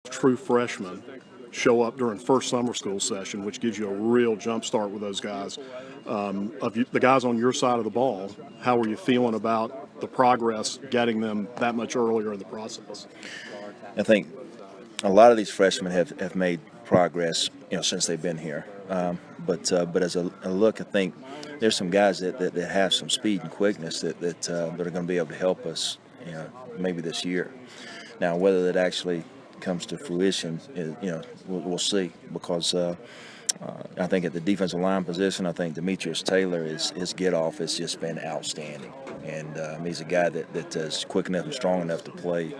true freshmen show up during first summer school session, which gives you a real jump start with those guys. The guys on your side of the ball, how are you feeling about the progress getting them that much earlier in the process? I think a lot of these freshmen have made progress, since they've been here. But as a look, I think there's some guys that have some speed and quickness that are going to be able to help us, maybe this year. Now, whether that actually comes to fruition, we'll see, because I think at the defensive line position, I think Demetrius Taylor, his get off has just been outstanding, and he's a guy that is quick enough and strong enough to play,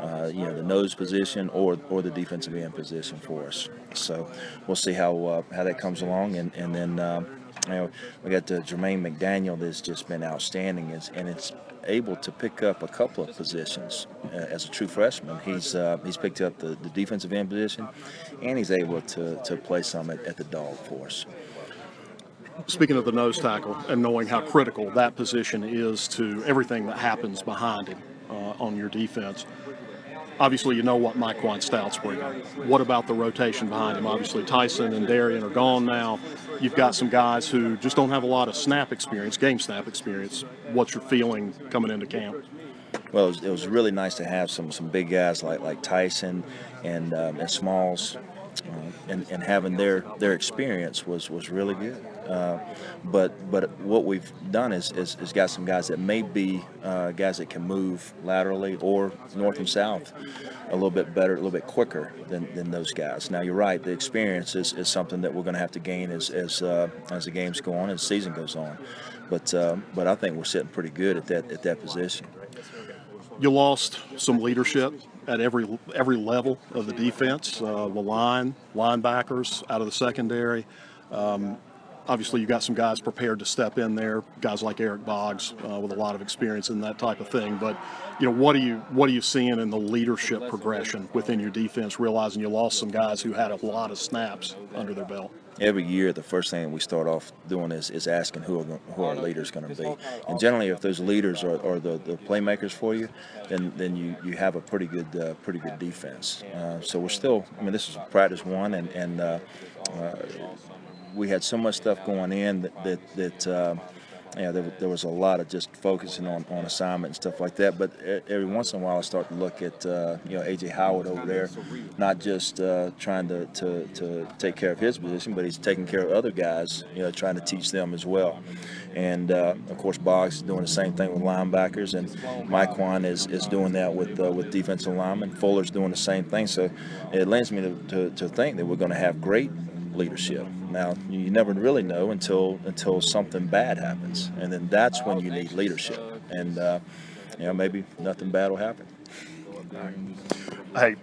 the nose position or the defensive end position for us. So we'll see how that comes along, and then we got Jermaine McDaniel that's just been outstanding, and it's able to pick up a couple of positions as a true freshman. He's picked up the defensive end position, and he's able to play some at the dog for us. Speaking of the nose tackle and knowing how critical that position is to everything that happens behind him on your defense, obviously you know what Myquan Stout's bringing. What about the rotation behind him? Obviously Tyson and Darian are gone now. You've got some guys who just don't have a lot of snap experience, game snap experience. What's your feeling coming into camp? Well, it was really nice to have some big guys like Tyson and Smalls, and having their experience was really good. But what we've done is got some guys that may be guys that can move laterally or north and south a little bit better, a little bit quicker than those guys. Now, you're right, the experience is something that we're going to have to gain as the games go on, as the season goes on. But I think we're sitting pretty good at that position. You lost some leadership at every level of the defense, the line, linebackers, out of the secondary. Obviously, you got some guys prepared to step in there, guys like Eric Boggs with a lot of experience in that type of thing. But what are you seeing in the leadership progression within your defense, realizing you lost some guys who had a lot of snaps under their belt? Every year, the first thing we start off doing is asking who our leaders going to be. And generally, if those leaders are the playmakers for you, then you have a pretty good defense. So we're still, this is practice one, and we had so much stuff going in that there was a lot of just focusing on assignment and stuff like that. But every once in a while, I start to look at A.J. Howard over there, not just trying to take care of his position, but he's taking care of other guys, trying to teach them as well. And of course, Boggs is doing the same thing with linebackers, and Myquan is doing that with defensive linemen. Fuller's doing the same thing. So it leads me to think that we're going to have great leadership. Now, you never really know until something bad happens, and then that's when you need leadership, and maybe nothing bad will happen. Hey,